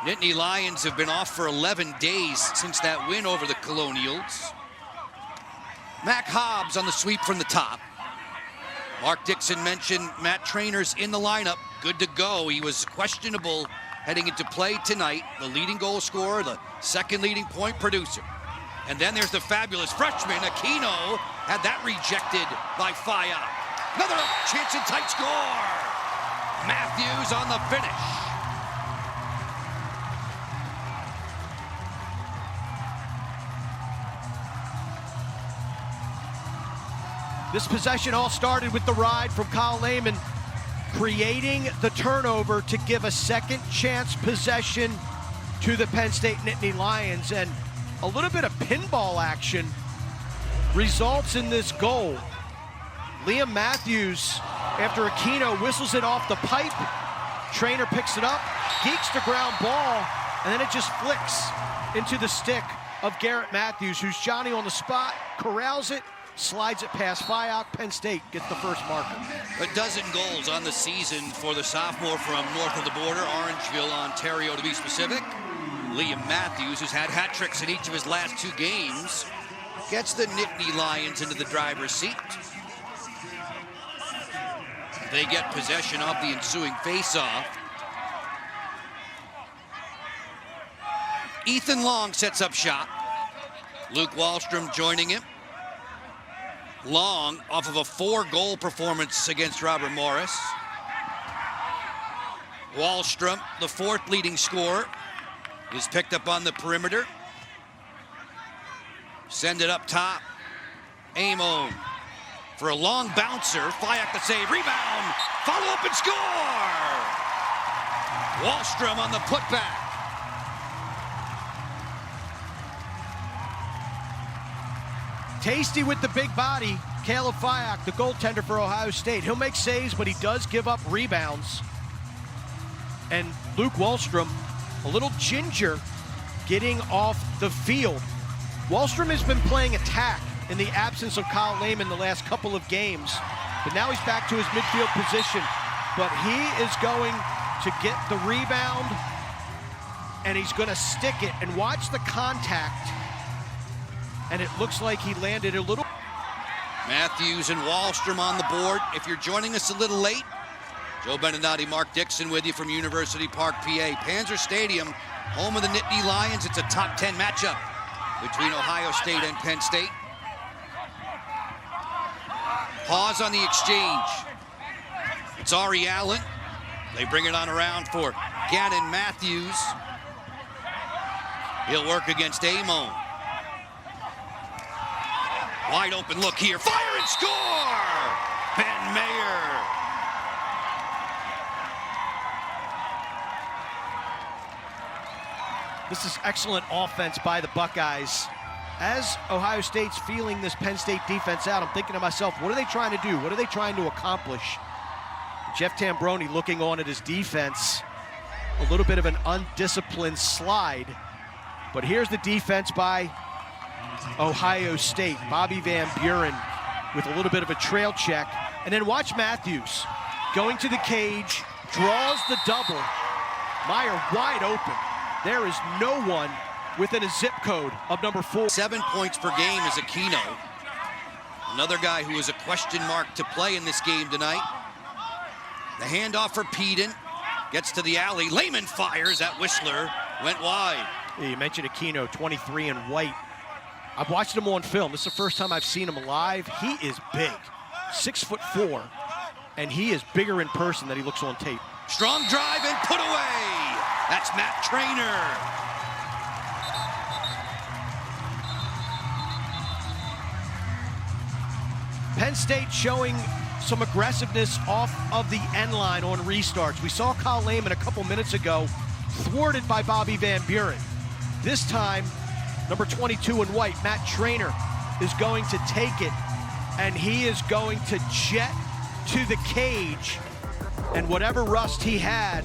Nittany Lions have been off for 11 days since that win over the Colonials. Mac Hobbs on the sweep from the top. Mark Dixon mentioned Matt Trainor's in the lineup, good to go. He was questionable heading into play tonight. The leading goal scorer, the second leading point producer. And then there's the fabulous freshman, Aquino, had that rejected by Faya. Another chance and tight score. Matthews on the finish. This possession all started with the ride from Kyle Lehman, creating the turnover to give a second chance possession to the Penn State Nittany Lions. And a little bit of pinball action results in this goal. Liam Matthews, after Aquino whistles it off the pipe, Trainer picks it up, geeks the ground ball, and then it just flicks into the stick of Garrett Matthews, who's Johnny on the spot, corrals it, slides it past Fyock. Penn State gets the first marker. A dozen goals on the season for the sophomore from north of the border, Orangeville, Ontario to be specific. Liam Matthews, who's had hat tricks in each of his last 2 games, gets the Nittany Lions into the driver's seat. They get possession of the ensuing face-off. Ethan Long sets up shop. Luke Wallstrom joining him. Long off of a 4-goal performance against Robert Morris. Wallstrom, the 4th leading scorer, is picked up on the perimeter. Send it up top. Amon for a long bouncer. Fyock the save. Rebound. Follow up and score. Wallstrom on the putback. Tasty with the big body, Caleb Fyock, the goaltender for Ohio State. He'll make saves, but he does give up rebounds. And Luke Wallstrom, a little ginger, getting off the field. Wallstrom has been playing attack in the absence of Kyle Lehman the last couple of games, but now he's back to his midfield position. But he is going to get the rebound, and he's going to stick it. And watch the contact. And it looks like he landed a little. Matthews and Wallstrom on the board. If you're joining us a little late, Joe Beninati, Mark Dixon with you from University Park, PA. Panzer Stadium, home of the Nittany Lions. It's a top 10 matchup between Ohio State and Penn State. Pause on the exchange. It's Ari Allen. They bring it on around for Gannon Matthews. He'll work against Amon. Wide open look here. Fire and score! Ben Mayer. This is excellent offense by the Buckeyes. As Ohio State's feeling this Penn State defense out, I'm thinking to myself, what are they trying to do? What are they trying to accomplish? Jeff Tambroni looking on at his defense. A little bit of an undisciplined slide. But here's the defense by Ohio State. Bobby Van Buren with a little bit of a trail check. And then watch Matthews going to the cage, draws the double. Meyer wide open. There is no one within a zip code of number 4. 7 points per game is Aquino. Another guy who is a question mark to play in this game tonight. The handoff for Peden. Gets to the alley. Lehman fires at Whistler. Went wide. Yeah, you mentioned Aquino, 23 and white. I've watched him on film. This is the first time I've seen him live. He is big, 6'4", and he is bigger in person than he looks on tape. Strong drive and put away. That's Matt Trainer. Penn State showing some aggressiveness off of the end line on restarts. We saw Kyle Lehman a couple minutes ago, thwarted by Bobby Van Buren. This time, number 22 in white, Matt Trainer, is going to take it, and he is going to jet to the cage. And whatever rust he had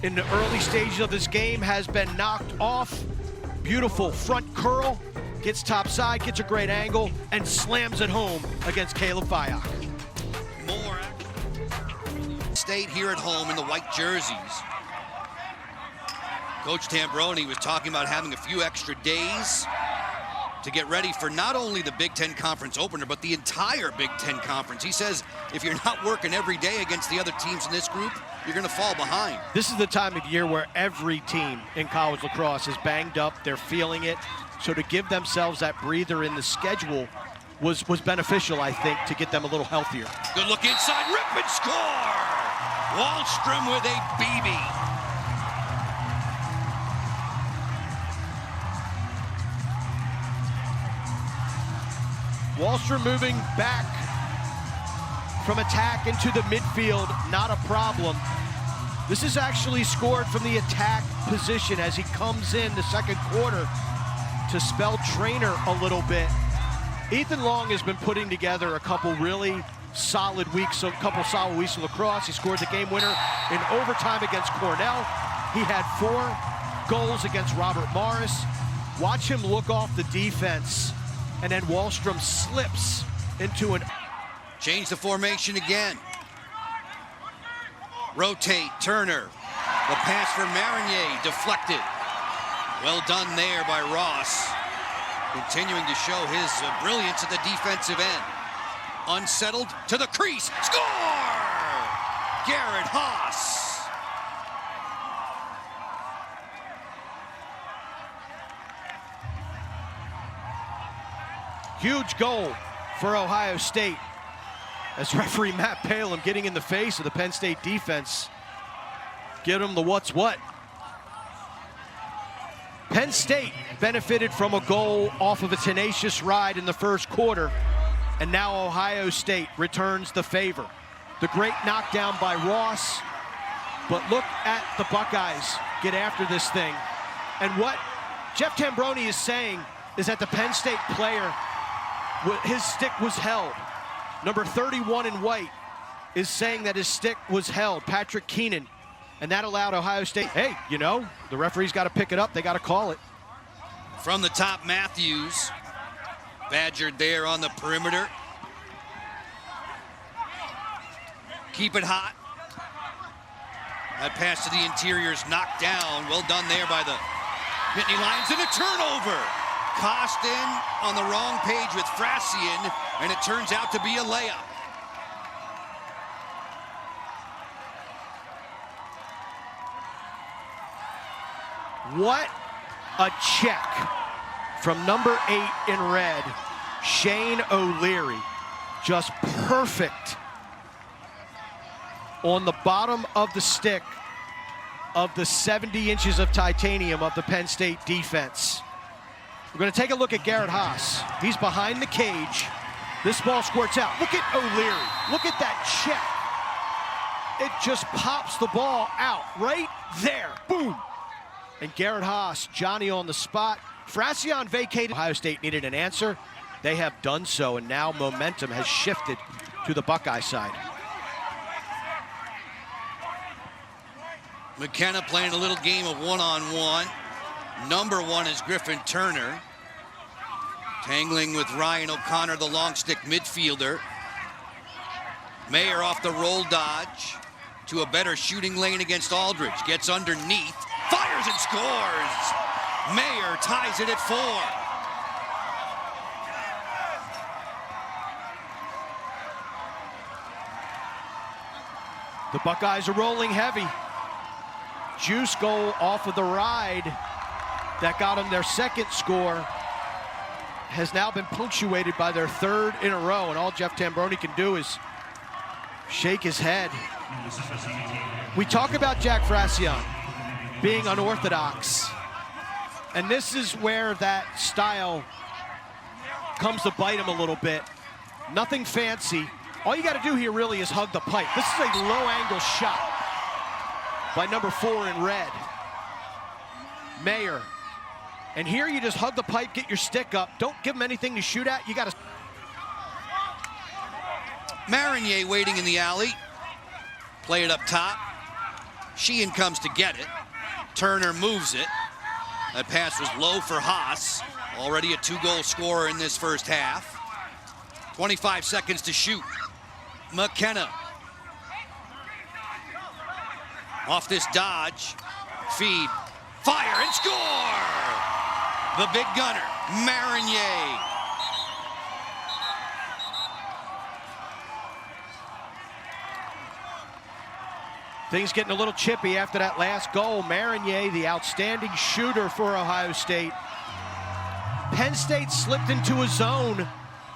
in the early stages of this game has been knocked off. Beautiful front curl, gets topside, gets a great angle, and slams it home against Caleb Fyock. More State here at home in the white jerseys. Coach Tambroni was talking about having a few extra days to get ready for not only the Big Ten Conference opener, but the entire Big Ten Conference. He says if you're not working every day against the other teams in this group, you're going to fall behind. This is the time of year where every team in college lacrosse is banged up. They're feeling it. So to give themselves that breather in the schedule was beneficial, I think, to get them a little healthier. Good look inside, rip and score! Wallstrom with a BB. Wallstrom moving back from attack into the midfield, not a problem. This is actually scored from the attack position as he comes in the second quarter to spell trainer a little bit. Ethan Long has been putting together a couple really solid weeks, of lacrosse. He scored the game winner in overtime against Cornell. He had 4 goals against Robert Morris. Watch him look off the defense, and then Wallstrom slips into an... Change the formation again. Rotate, Turner. The pass for Marinier, deflected. Well done there by Ross. Continuing to show his brilliance at the defensive end. Unsettled to the crease, score! Garrett Haas. Huge goal for Ohio State as referee Matt Palin getting in the face of the Penn State defense. Get him the what's what. Penn State benefited from a goal off of a tenacious ride in the first quarter, and now Ohio State returns the favor. The great knockdown by Ross, but look at the Buckeyes get after this thing. And what Jeff Tambroni is saying is that the Penn State player, his stick was held. Number 31 in white is saying that his stick was held, Patrick Keenan, and that allowed Ohio State, hey, you know, the referee's got to pick it up, they got to call it. From the top, Matthews, badgered there on the perimeter. Keep it hot. That pass to the interior's knocked down. Well done there by the Nittany Lions, and a turnover. Costin on the wrong page with Frassian, and it turns out to be a layup. What a check from number 8 in red, Shane O'Leary. Just perfect on the bottom of the stick of the 70 inches of titanium of the Penn State defense. We're going to take a look at Garrett Haas. He's behind the cage. This ball squirts out. Look at O'Leary. Look at that check. It just pops the ball out right there. Boom. And Garrett Haas, Johnny on the spot. Frassian vacated. Ohio State needed an answer. They have done so, and now momentum has shifted to the Buckeye side. McKenna playing a little game of one-on-one. Number 1 is Griffin Turner. Tangling with Ryan O'Connor, the long stick midfielder. Mayer off the roll dodge to a better shooting lane against Aldridge. Gets underneath, fires and scores. Mayer ties it at 4. The Buckeyes are rolling heavy. Juice goal off of the ride that got them their second score has now been punctuated by their 3rd in a row, and all Jeff Tambroni can do is shake his head. We talk about Jack Frassian being unorthodox, and this is where that style comes to bite him a little bit. Nothing fancy. All you got to do here really is hug the pipe. This is a low-angle shot by number 4 in red, Mayer. And here you just hug the pipe, get your stick up. Don't give him anything to shoot at. You got to... Marinier waiting in the alley. Play it up top. Sheehan comes to get it. Turner moves it. That pass was low for Haas. Already a 2-goal scorer in this first half. 25 seconds to shoot. McKenna. Off this dodge. Feed. Fire and score! The big gunner, Marinier. Things getting a little chippy after that last goal. Marinier, the outstanding shooter for Ohio State. Penn State slipped into a zone.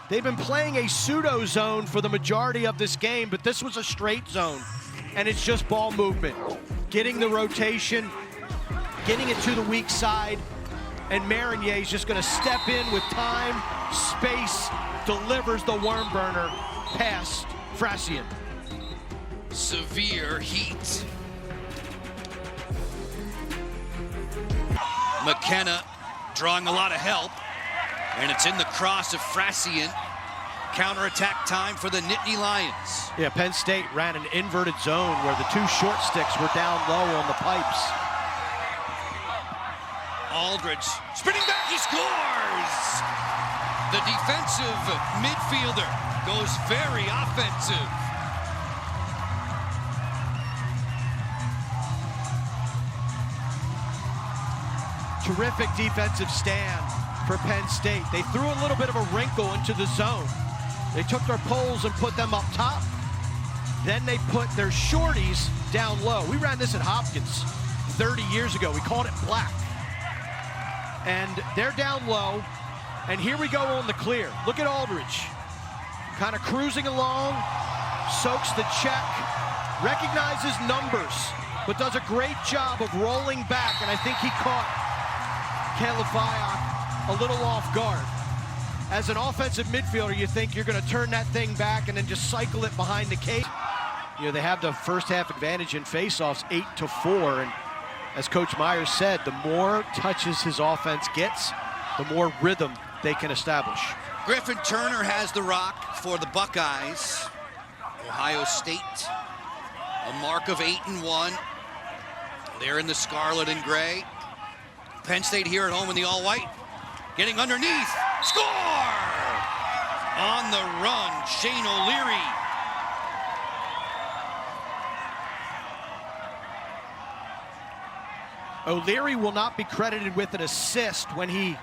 They've been playing a pseudo zone for the majority of this game, but this was a straight zone. And it's just ball movement. Getting the rotation, getting it to the weak side, and Marinier is just gonna step in with time, space, delivers the worm burner past Frassian. Severe heat. McKenna drawing a lot of help, and it's in the cross of Frassian. Counterattack time for the Nittany Lions. Yeah, Penn State ran an inverted zone where the two short sticks were down low on the pipes. Aldridge sprinting back, he scores! The defensive midfielder goes very offensive. Terrific defensive stand for Penn State. They threw a little bit of a wrinkle into the zone. They took their poles and put them up top. Then they put their shorties down low. We ran this at Hopkins 30 years ago. We called it black. And they're down low. And here we go on the clear. Look at Aldridge. Kind of cruising along, soaks the check, recognizes numbers, but does a great job of rolling back. And I think he caught Caleb Viak a little off guard. As an offensive midfielder, you think you're going to turn that thing back and then just cycle it behind the cage. You know, they have the first half advantage in faceoffs 8-4, and as Coach Myers said, the more touches his offense gets, the more rhythm they can establish. Griffin Turner has the rock for the Buckeyes. Ohio State, a mark of 8-1. They're in the scarlet and gray. Penn State here at home in the all-white. Getting underneath, score! On the run, Shane O'Leary. O'Leary will not be credited with an assist when he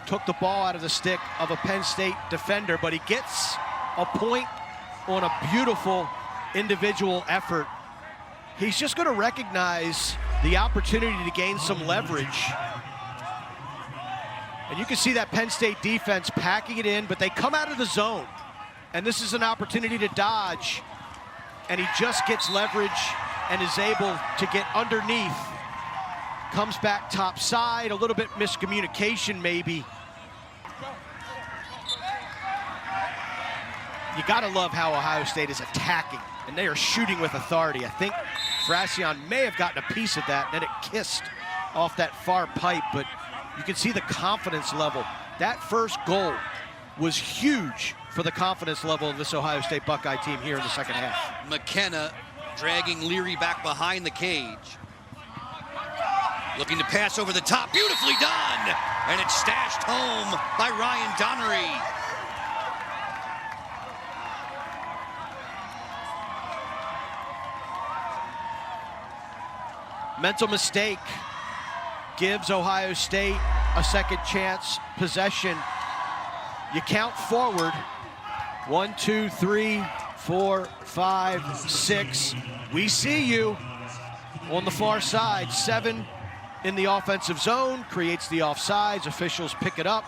took the ball out of the stick of a Penn State defender, but he gets a point on a beautiful individual effort. He's just going to recognize the opportunity to gain some leverage. And you can see that Penn State defense packing it in, but they come out of the zone. And this is an opportunity to dodge. And he just gets leverage and is able to get underneath. Comes back top side, a little bit miscommunication maybe. You gotta love how Ohio State is attacking, and they are shooting with authority. I think Frassian may have gotten a piece of that, and then it kissed off that far pipe, but you can see the confidence level. That first goal was huge for the confidence level of this Ohio State Buckeye team here in the second half. McKenna dragging Leary back behind the cage. Looking to pass over the top, beautifully done! And it's stashed home by Ryan Donnery. Mental mistake gives Ohio State a second chance possession. You count forward. 1, 2, 3, 4, 5, 6. We see you on the far side. 7 in the offensive zone, creates the offsides. Officials pick it up.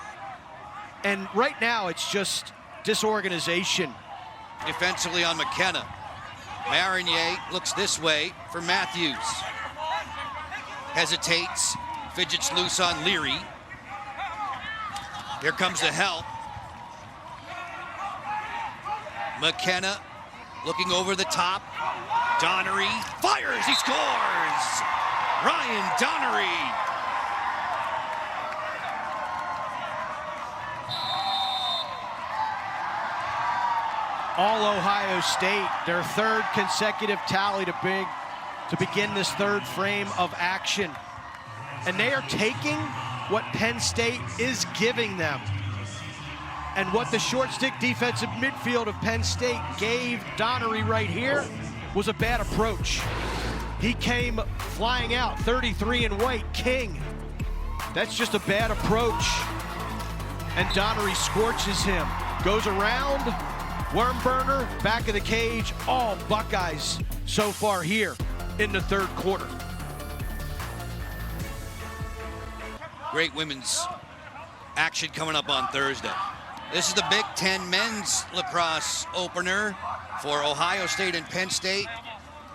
And right now, it's just disorganization. Defensively on McKenna. Marinier looks this way for Matthews. Hesitates, fidgets loose on Leary. Here comes the help. McKenna looking over the top. Donnery fires, he scores! Ryan Donnery. All Ohio State, their third consecutive tally to begin this third frame of action. And they are taking what Penn State is giving them. And what the short stick defensive midfield of Penn State gave Donnery right here was a bad approach. He came flying out, 33 in white, King. That's just a bad approach. And Donnery scorches him. Goes around, worm burner, back of the cage. All Buckeyes so far here in the third quarter. Great women's action coming up on Thursday. This is the Big Ten men's lacrosse opener for Ohio State and Penn State.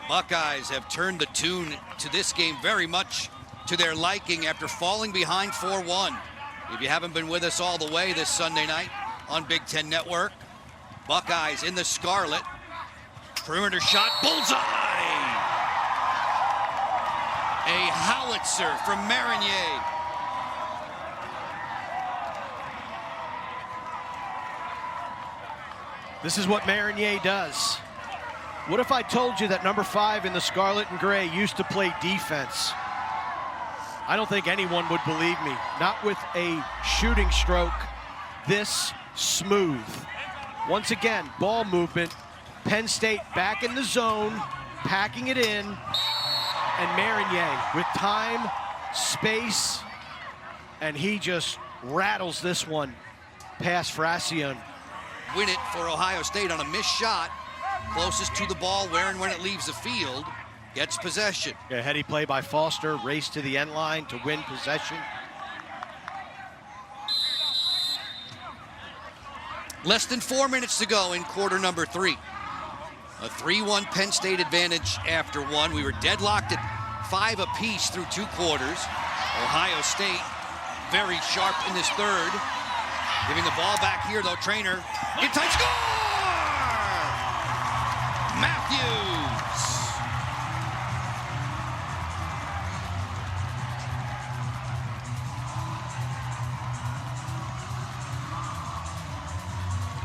Buckeyes have turned the tune to this game very much to their liking after falling behind 4-1. If you haven't been with us all the way this Sunday night on Big Ten Network, Buckeyes in the scarlet. Perimeter shot, bullseye! A howitzer from Marinier. This is what Marinier does. What if I told you that number 5 in the scarlet and gray used to play defense? I don't think anyone would believe me. Not with a shooting stroke this smooth. Once again, ball movement. Penn State back in the zone, packing it in. And Marinier with time, space, and he just rattles this one past Fracione. Win it for Ohio State on a missed shot. Closest to the ball where and when it leaves the field gets possession. A heady play by Foster, race to the end line to win possession. Less than 4 minutes to go in quarter number 3. A 3-1 Penn State advantage after one. We were deadlocked at 5 apiece through 2 quarters. Ohio State very sharp in this third. Giving the ball back here though, Trainer. In tight, score! Matthews.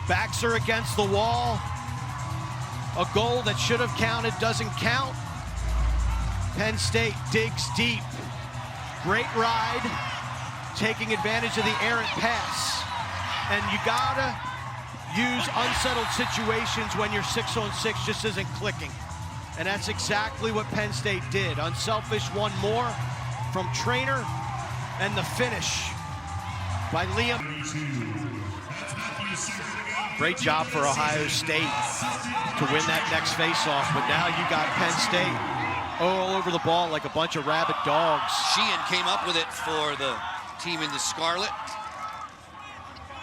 Backs are against the wall. A goal that should have counted doesn't count. Penn State digs deep. Great ride, taking advantage of the errant pass. And you gotta use unsettled situations when your 6-on-6 just isn't clicking. And that's exactly what Penn State did. Unselfish, one more from Trainer, and the finish by Liam. Great job for Ohio State to win that next faceoff, but now you got Penn State all over the ball like a bunch of rabid dogs. Sheehan came up with it for the team in the scarlet.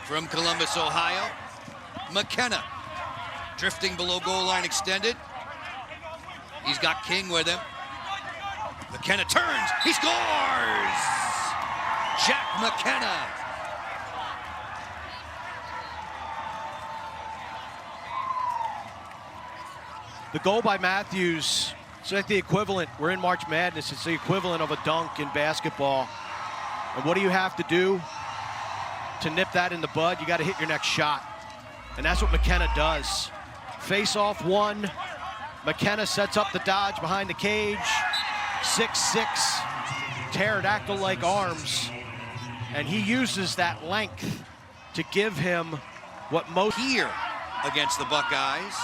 From Columbus, Ohio, McKenna drifting below goal line extended. He's got King with him. McKenna turns, he scores! Jack McKenna. The goal by Matthews, it's like the equivalent, we're in March Madness, it's the equivalent of a dunk in basketball. And what do you have to do to nip that in the bud? You got to hit your next shot. And that's what McKenna does. Face off one. McKenna sets up the dodge behind the cage. 6'6", pterodactyl-like arms. And he uses that length to give him what most... Here against the Buckeyes.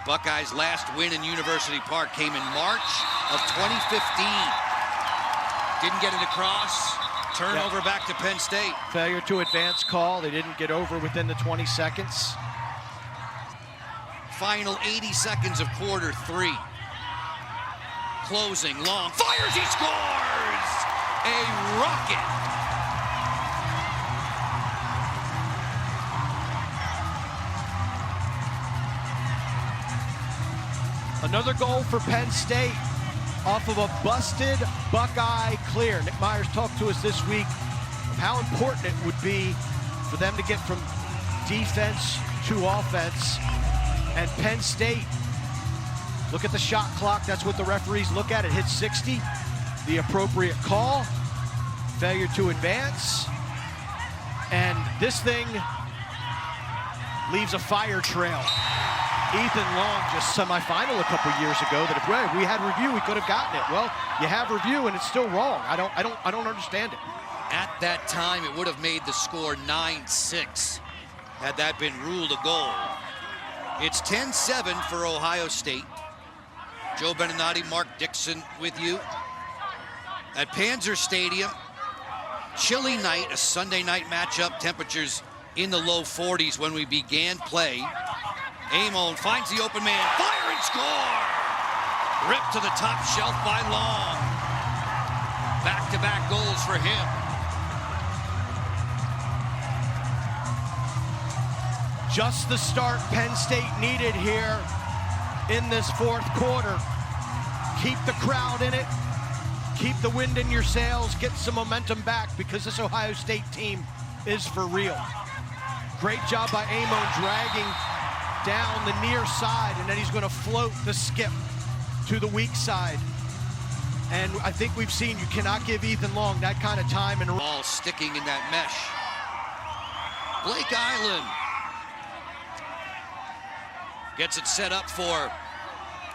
Buckeyes' last win in University Park came in March of 2015. Didn't get it across. Turnover back to Penn State. Failure to advance call. They didn't get over within the 20 seconds. Final 80 seconds of quarter 3. Closing long. Fires, he scores! A rocket. Another goal for Penn State off of a busted Buckeye clear. Nick Myers talked to us this week of how important it would be for them to get from defense to offense. And Penn State, look at the shot clock. That's what the referees look at. It hits 60. The appropriate call. Failure to advance. And this thing leaves a fire trail. Ethan Long just semifinal a couple years ago that if we had review, we could have gotten it. Well, you have review and it's still wrong. I don't understand it. At that time, it would have made the score 9-6 had that been ruled a goal. It's 10-7 for Ohio State. Joe Beninati, Mark Dixon with you at Panzer Stadium. Chilly night, a Sunday night matchup. Temperatures in the low 40s when we began play. Amon finds the open man, fire and score! Ripped to the top shelf by Long. Back-to-back goals for him. Just the start Penn State needed here in this fourth quarter. Keep the crowd in it. Keep the wind in your sails. Get some momentum back because this Ohio State team is for real. Great job by Amon dragging down the near side, and then he's going to float the skip to the weak side. And I think we've seen you cannot give Ethan Long that kind of time. And ball sticking in that mesh. Blake Island gets it set up for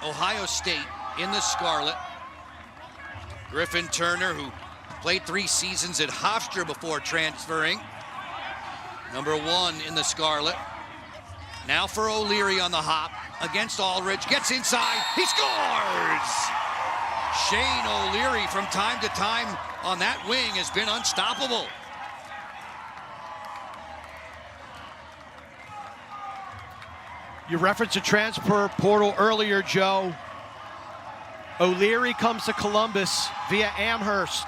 Ohio State in the Scarlet. Griffin Turner, who played 3 seasons at Hofstra before transferring. Number 1 in the Scarlet. Now for O'Leary on the hop against Aldridge. Gets inside. He scores! Shane O'Leary from time to time on that wing has been unstoppable. You referenced a transfer portal earlier, Joe. O'Leary comes to Columbus via Amherst.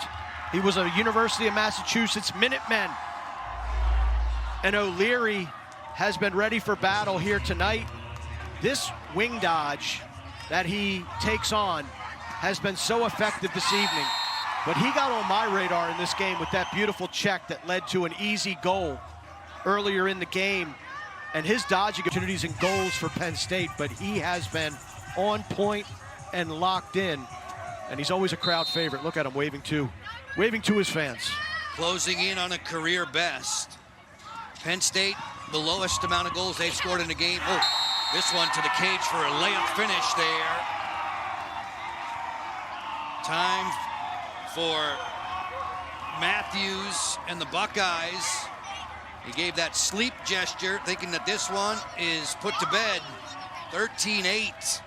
He was a University of Massachusetts Minutemen. And O'Leary has been ready for battle here tonight. This wing dodge that he takes on has been so effective this evening. But he got on my radar in this game with that beautiful check that led to an easy goal earlier in the game. And his dodging opportunities and goals for Penn State, but he has been on point and locked in. And he's always a crowd favorite. Look at him waving to his fans. Closing in on a career best. Penn State, the lowest amount of goals they've scored in a game. Oh, this one to the cage for a layup finish there. Time for Matthews and the Buckeyes. He gave that sleep gesture, thinking that this one is put to bed. 13-8.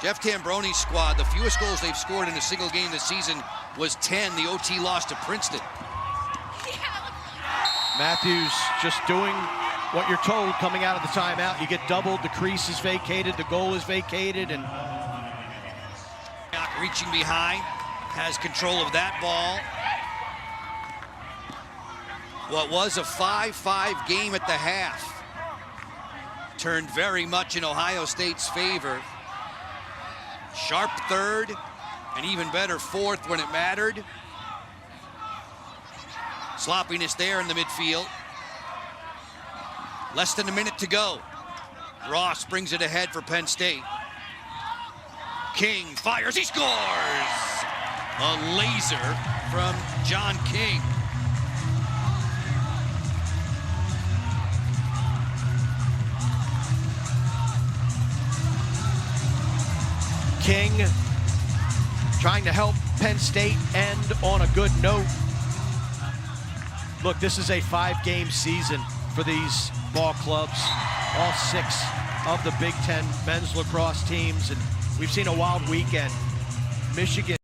Jeff Tambroni's squad, the fewest goals they've scored in a single game this season was 10. The OT loss to Princeton. Matthews just doing what you're told coming out of the timeout. You get doubled, the crease is vacated, the goal is vacated, and reaching behind, has control of that ball. What was a 5-5 game at the half turned very much in Ohio State's favor. Sharp third, and even better fourth when it mattered. Sloppiness there in the midfield. Less than a minute to go. Ross brings it ahead for Penn State. King fires, he scores! A laser from John King. King trying to help Penn State end on a good note. Look, this is a 5-game season for these ball clubs, all 6 of the Big Ten men's lacrosse teams, and we've seen a wild weekend. Michigan